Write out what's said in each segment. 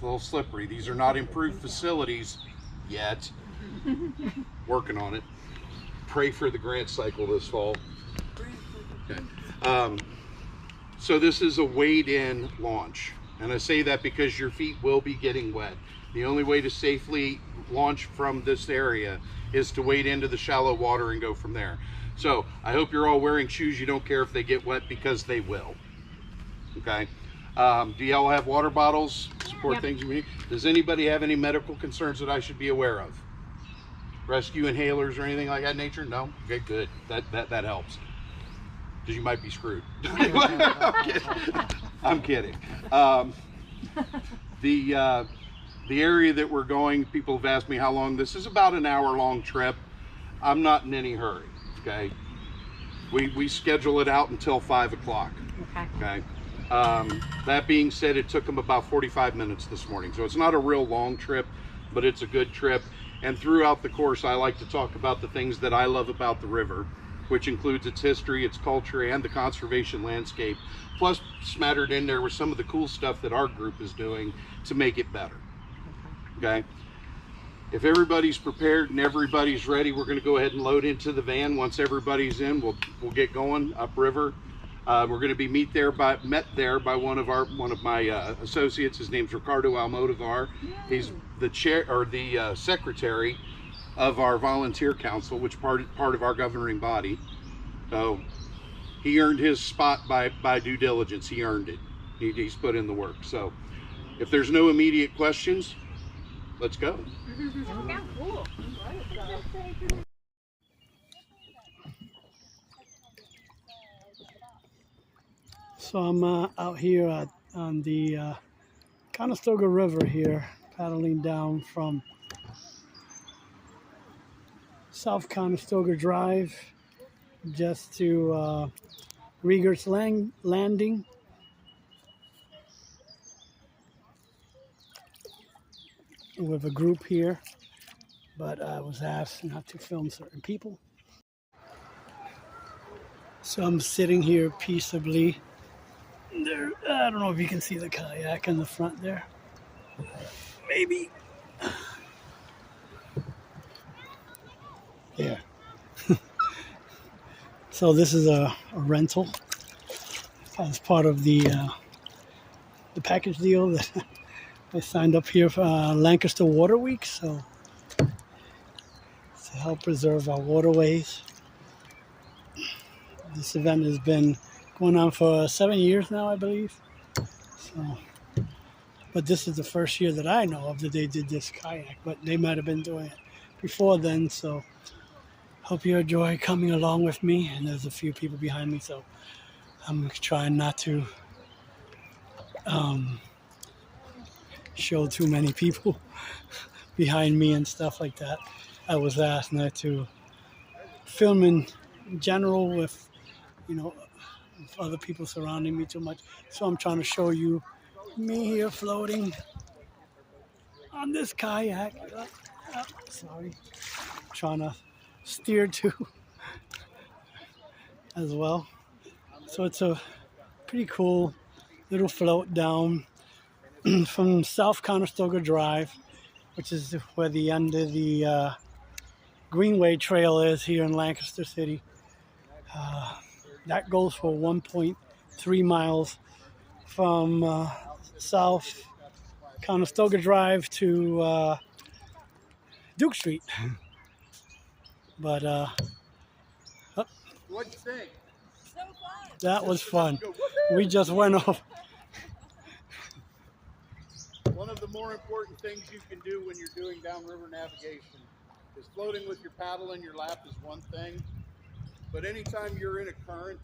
little slippery. These are not improved facilities yet. Working on it. Pray for the grant cycle this fall. Okay. So this is a wade-in launch, and I say that because your feet will be getting wet. The only way to safely launch from this area is to wade into the shallow water and go from there. So I hope you're all wearing shoes you don't care if they get wet, because they will. Okay. Do y'all have water bottles? Support things you need? Does anybody have any medical concerns that I should be aware of? Rescue inhalers or anything like that nature? No? Okay, good. That helps. Because you might be screwed. I'm kidding. The area that we're going, people have asked me how long. This is about an hour-long trip. I'm not in any hurry. Okay. We schedule it out until 5 o'clock. Okay. That being said, it took them about 45 minutes this morning, so it's not a real long trip, but it's a good trip. And throughout the course, I like to talk about the things that I love about the river, which includes its history, its culture, and the conservation landscape. Plus, smattered in there was some of the cool stuff that our group is doing to make it better. Okay. If everybody's prepared and everybody's ready, we're going to go ahead and load into the van. Once everybody's in, we'll get going upriver. We're going to be met there by one of my associates. His name's Ricardo Almodovar. He's the chair or the secretary of our volunteer council, which part of our governing body. So he earned his spot by due diligence. He earned it. He's put in the work. So if there's no immediate questions, let's go. Cool. So I'm out here on the Conestoga River here, paddling down from South Conestoga Drive just to Rieger's Landing. With a group here, but I was asked not to film certain people. So I'm sitting here peaceably. There, I don't know if you can see the kayak in the front there. Maybe. Yeah. So this is a rental as part of the package deal that I signed up here for Lancaster Water Week, so to help preserve our waterways. This event has been going on for 7 years now, I believe. So, but this is the first year that I know of that they did this kayak, but they might have been doing it before then. So hope you enjoy coming along with me. And there's a few people behind me, so I'm trying not to show too many people behind me and stuff like that. I was asked not to film in general with, other people surrounding me too much. So I'm trying to show you me here floating on this kayak. Sorry. Trying to steer too as well. So it's a pretty cool little float down from South Conestoga Drive, which is where the end of the Greenway Trail is here in Lancaster City. That goes for 1.3 miles from South Conestoga Drive to Duke Street. But What'd you think? So fun. That was fun. We just went off. One of the more important things you can do when you're doing downriver navigation is floating with your paddle in your lap is one thing, but anytime you're in a current.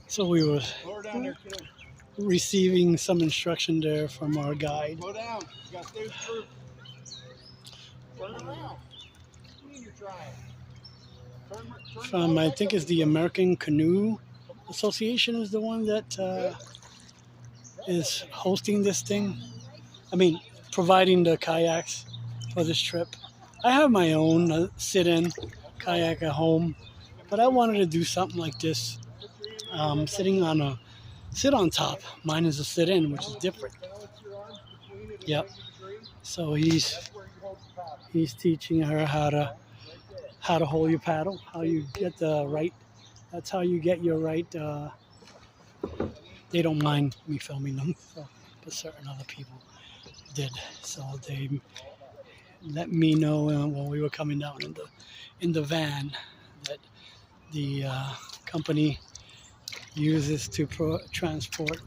So we were Lower down there, kid. receiving some instruction there from our guide. Slow down. You got to stay with the group. Turn around. What do you mean you're trying? Turn From, I think it's the American Canoe Association is the one that is hosting this thing. I mean, providing the kayaks for this trip. I have my own sit-in kayak at home, but I wanted to do something like this. Sit on top. Mine is a sit-in, which is different. Yep. So he's teaching her how to hold your paddle, how you get the right. That's how you get your right. They don't mind me filming them, so, but certain other people did. So they let me know when we were coming down in the van that the company uses to transport,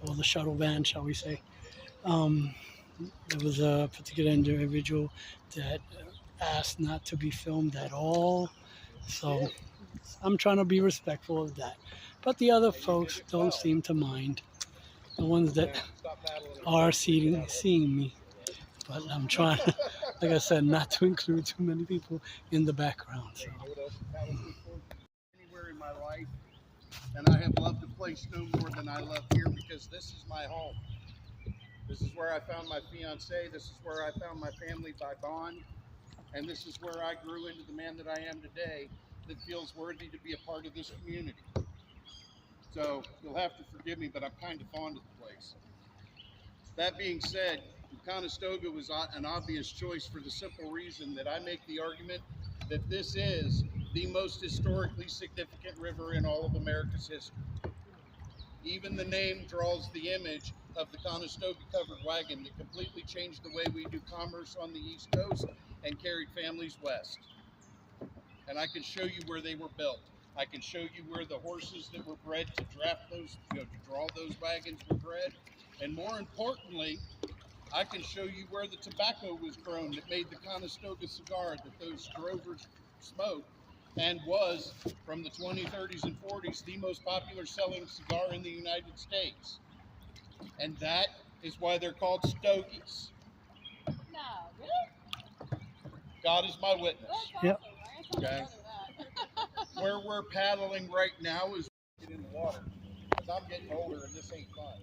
or the shuttle van, shall we say. Um, there was a particular individual that asked not to be filmed at all, so I'm trying to be respectful of that. But the other folks don't seem to mind. The ones that are seeing me, but I'm trying, like I said, not to include too many people in the background. So. Anywhere in my life, and I have loved to play snow more than I love here because this is my home. This is where I found my fiance. This is where I found my family by bond. And this is where I grew into the man that I am today that feels worthy to be a part of this community. So you'll have to forgive me, but I'm kind of fond of the place. That being said, Conestoga was an obvious choice for the simple reason that I make the argument that this is the most historically significant river in all of America's history. Even the name draws the image of the Conestoga covered wagon that completely changed the way we do commerce on the East Coast and carried families west. And I can show you where they were built. I can show you where the horses that were bred to draft those, to draw those wagons were bred. And more importantly, I can show you where the tobacco was grown that made the Conestoga cigar that those drovers smoked, and was, from the 20s, 30s, and 40s, the most popular selling cigar in the United States. And that is why they're called stogies. No, really? God is my witness. Yep. Okay. Where we're paddling right now is in the water, because I'm getting older and this ain't fun.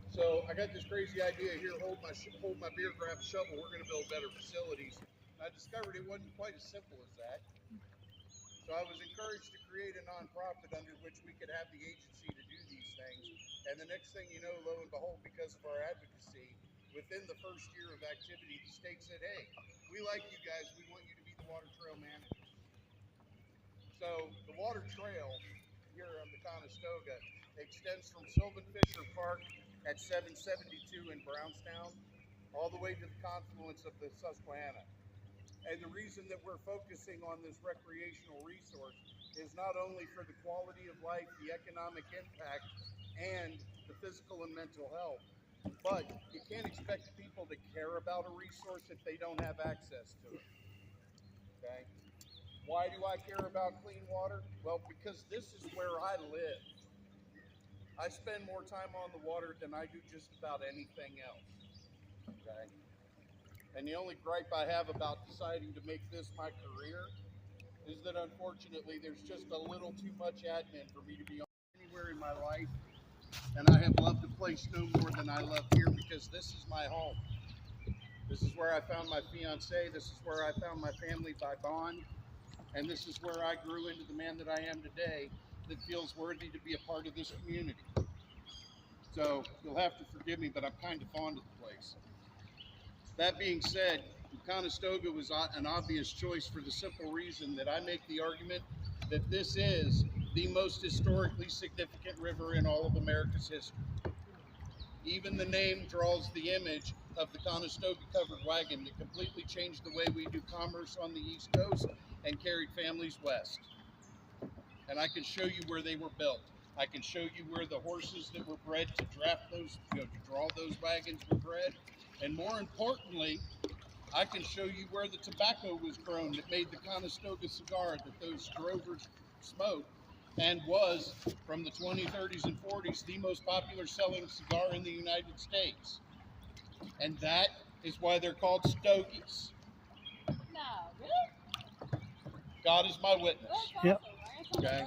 So I got this crazy idea here, hold my beer, grab a shovel, we're going to build better facilities. And I discovered it wasn't quite as simple as that. So I was encouraged to create a nonprofit under which we could have the agency to do these things. And the next thing you know, lo and behold, because of our advocacy, within the first year of activity, the state said, hey, we like you guys, we want you to be the water trail managers. So the water trail here on the Conestoga extends from Sylvan Fisher Park at 772 in Brownstown all the way to the confluence of the Susquehanna. And the reason that we're focusing on this recreational resource is not only for the quality of life, the economic impact, and the physical and mental health, but you can't expect people to care about a resource if they don't have access to it. Okay? Why do I care about clean water? Well, because this is where I live. I spend more time on the water than I do just about anything else. Okay? And the only gripe I have about deciding to make this my career is that unfortunately there's just a little too much admin for me to be on anywhere in my life. And I have loved to play snow more than I love here because this is my home. This is where I found my fiance. This is where I found my family by bond. And this is where I grew into the man that I am today that feels worthy to be a part of this community. So you'll have to forgive me, but I'm kind of fond of the place. That being said, Conestoga was an obvious choice for the simple reason that I make the argument that this is the most historically significant river in all of America's history. Even the name draws the image of the Conestoga covered wagon that completely changed the way we do commerce on the East Coast and carried families west. And I can show you where they were built. I can show you where the horses that were bred to draft those, to draw those wagons were bred. And more importantly, I can show you where the tobacco was grown that made the Conestoga cigar that those drovers smoked, and was, from the 20s, 30s, and 40s, the most popular selling cigar in the United States. And that is why they're called stogies. No, really? God is my witness. Yep. Okay.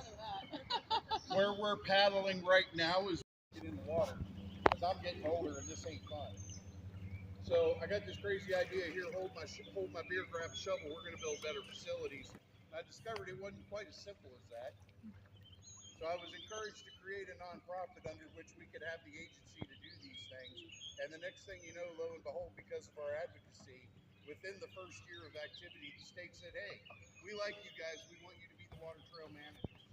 Where we're paddling right now is in the water, because I'm getting older and this ain't fun. So I got this crazy idea here, hold my beer, grab a shovel, we're going to build better facilities. And I discovered it wasn't quite as simple as that. So I was encouraged to create a nonprofit under which we could have the agency to do these things. And the next thing you know, lo and behold, because of our advocacy, within the first year of activity, the state said, hey, we like you guys, we want you to be the water trail managers.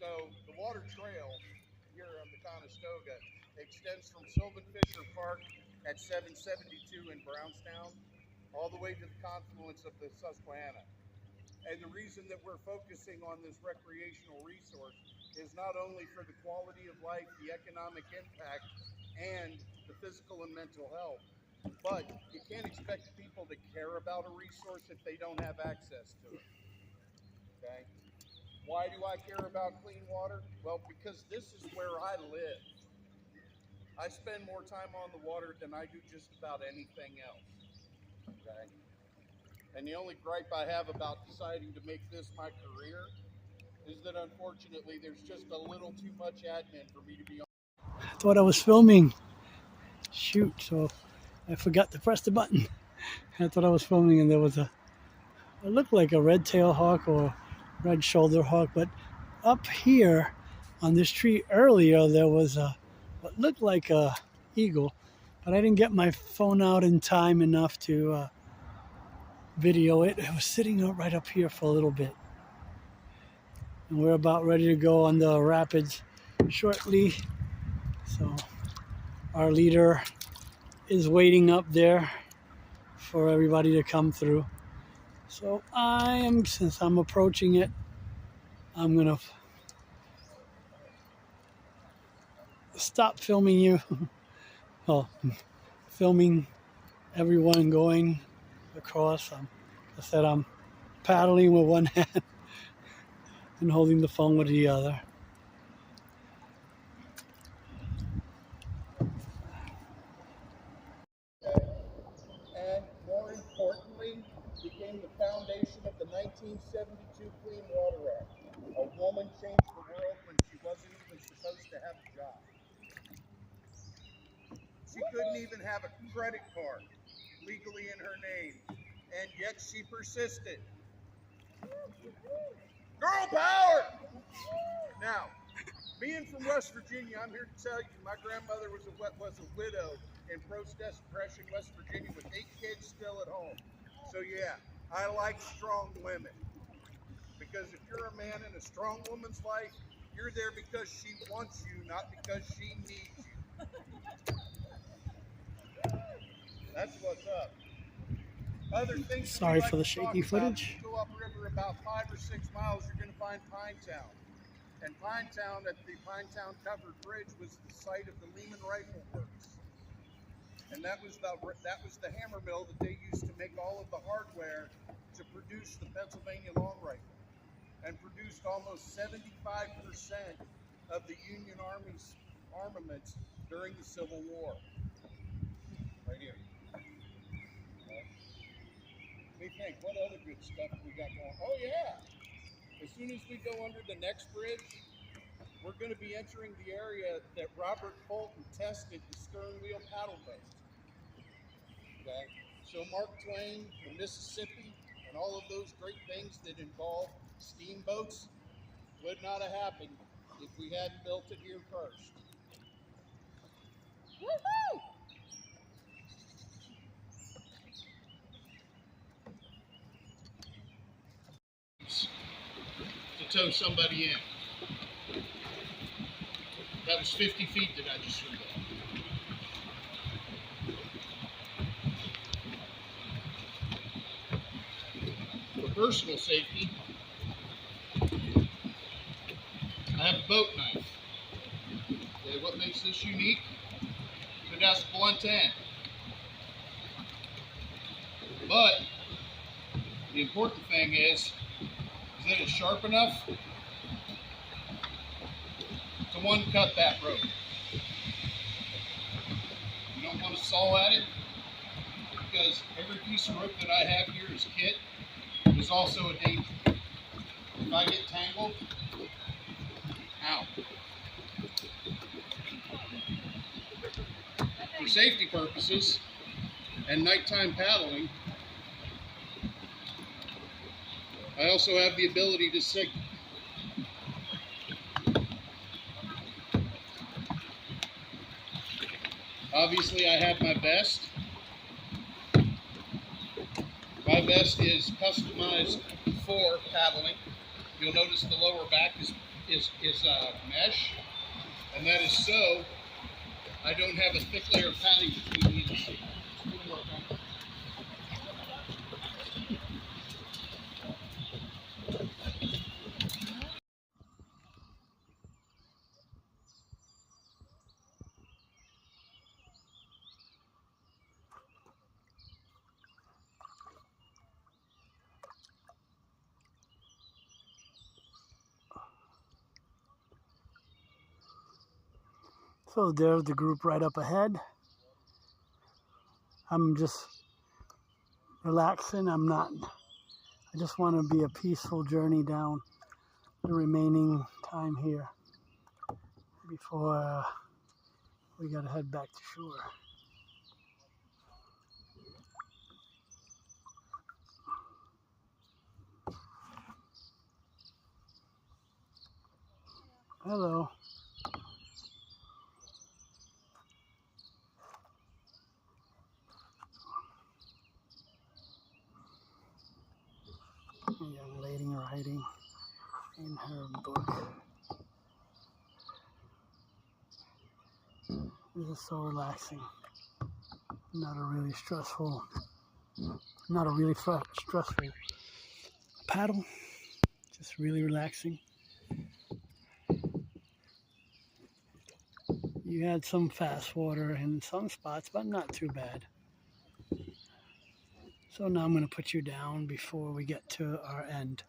So the water trail here on the Conestoga extends from Sylvan Fisher Park at 772 in Brownstown all the way to the confluence of the Susquehanna. And the reason that we're focusing on this recreational resource is not only for the quality of life, the economic impact, and the physical and mental health, but you can't expect people to care about a resource if they don't have access to it. Okay? Why do I care about clean water? Well, because this is where I live. I spend more time on the water than I do just about anything else. Okay? And the only gripe I have about deciding to make this my career is that unfortunately there's just a little too much admin for me to be on. I thought I was filming. Shoot, so I forgot to press the button. I thought I was filming and there was it looked like a red-tailed hawk or red-shouldered hawk, but up here on this tree earlier there was what looked like a eagle, but I didn't get my phone out in time enough to video it. It was sitting right up here for a little bit. And we're about ready to go on the rapids shortly. So our leader is waiting up there for everybody to come through. So since I'm approaching it, I'm gonna stop filming you. Well, filming everyone going across. I said I'm paddling with one hand and holding the phone with the other. And more importantly, became the foundation of the 1972 Clean Water Act. A woman changed the world when she wasn't even supposed to have a job. She couldn't even have a credit card legally in her name, and yet she persisted. Girl power! Now, being from West Virginia, I'm here to tell you, my grandmother was a widow in post-depression West Virginia with 8 kids still at home. So yeah, I like strong women. Because if you're a man in a strong woman's life, you're there because she wants you, not because she needs you. That's what's up. Other things. Sorry for the shaky footage. Go upriver about 5 or 6 miles, you're going to find Pinetown. And Pinetown, at the Pinetown Covered Bridge, was the site of the Lehman Rifle Works. And that was the hammer mill that they used to make all of the hardware to produce the Pennsylvania long rifle, and produced almost 75% of the Union Army's armaments during the Civil War. Right here. What do you think? What other good stuff we got going? Oh yeah! As soon as we go under the next bridge, we're going to be entering the area that Robert Fulton tested the stern wheel paddle boat. Okay? So Mark Twain, the Mississippi, and all of those great things that involve steamboats would not have happened if we hadn't built it here first. Woohoo! To tow somebody in. That was 50 feet that I just threw off. For personal safety, I have a boat knife. Okay, what makes this unique? It has a blunt end. But the important thing is that it's sharp enough to one cut that rope. You don't want to saw at it, because every piece of rope that I have here is kit. Is also a danger. If I get tangled, ow. For safety purposes and nighttime paddling, I also have the ability to signal. Obviously, I have my vest. My vest is customized for paddling. You'll notice the lower back is mesh, and that is so I don't have a thick layer of padding between me and the seat. So there's the group right up ahead. I'm just relaxing. I just want to be a peaceful journey down the remaining time here before we got to head back to shore. Hello. A young lady writing in her book. This is so relaxing. Not a really stressful paddle. Just really relaxing. You had some fast water in some spots, but not too bad. So now I'm going to put you down before we get to our end.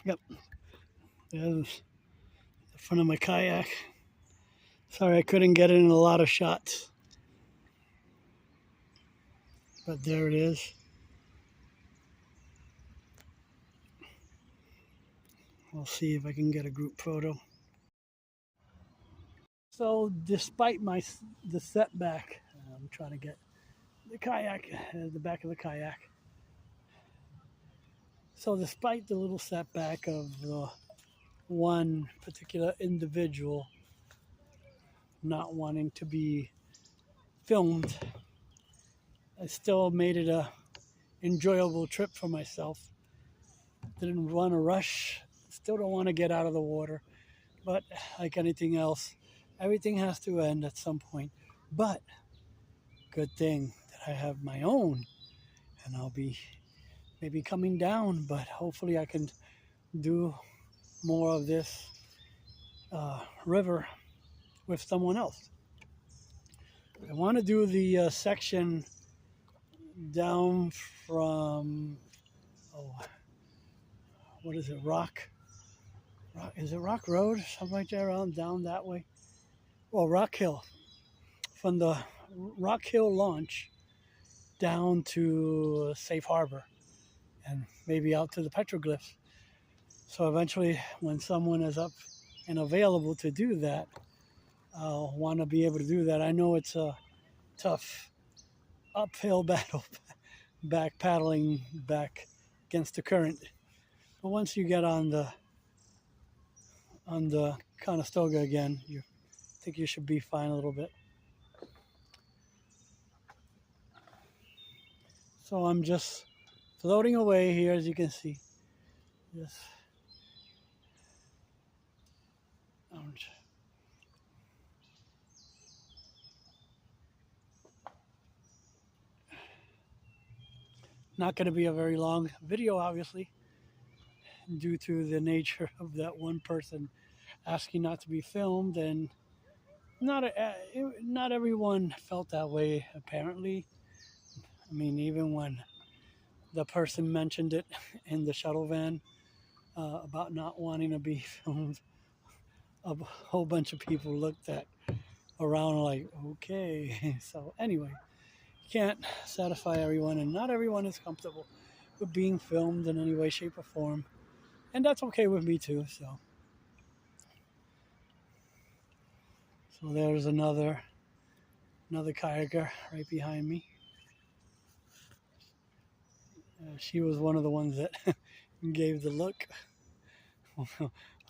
Yep, there's the front of my kayak. Sorry I couldn't get it in a lot of shots, but there it is. I'll see if I can get a group photo. So despite the setback, I'm trying to get the kayak, the back of the kayak. So despite the little setback of one particular individual not wanting to be filmed, I still made it a enjoyable trip for myself. Didn't want to rush, still don't want to get out of the water, but like anything else, everything has to end at some point. But good thing that I have my own, and I'll be maybe coming down, but hopefully I can do more of this river with someone else. I want to do the section down from, what is it, Rock? Is it Rock Road? Something like that, around down that way. Well, Rock Hill. From the Rock Hill launch down to Safe Harbor and maybe out to the petroglyphs. So eventually, when someone is up and available to do that, I'll want to be able to do that. I know it's a tough uphill battle back paddling back against the current. But once you get on the Conestoga again, you think you should be fine a little bit. So I'm just floating away here, as you can see. Just Not going to be a very long video, obviously, due to the nature of that one person asking not to be filmed, and not everyone felt that way, apparently. I mean, even when the person mentioned it in the shuttle van about not wanting to be filmed, a whole bunch of people looked at around like, okay. So anyway, you can't satisfy everyone, and not everyone is comfortable with being filmed in any way, shape, or form, and that's okay with me too. So there's another kayaker right behind me. She was one of the ones that gave the look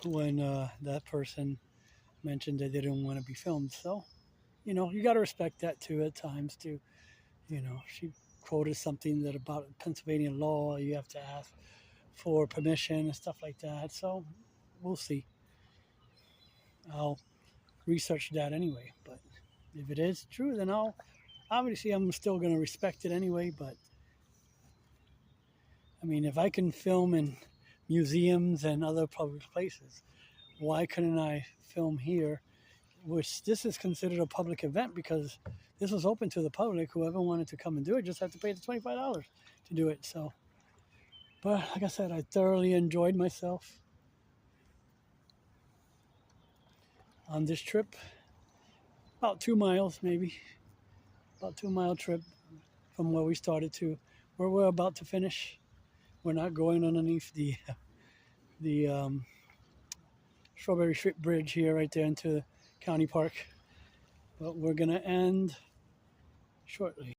when that person mentioned they didn't want to be filmed. So, you got to respect that too at times too. She quoted something that about Pennsylvania law, you have to ask for permission and stuff like that. So we'll see. I'll research that anyway. But if it is true, then I'm still going to respect it anyway. But I mean, if I can film in museums and other public places, why couldn't I film here? Which this is considered a public event because this was open to the public. Whoever wanted to come and do it just had to pay the $25 to do it. So, but like I said, I thoroughly enjoyed myself on this trip. About 2 miles, maybe. About 2 mile trip from where we started to where we're about to finish. We're not going underneath the Strawberry Street Bridge here, right there into the county park. But we're going to end shortly.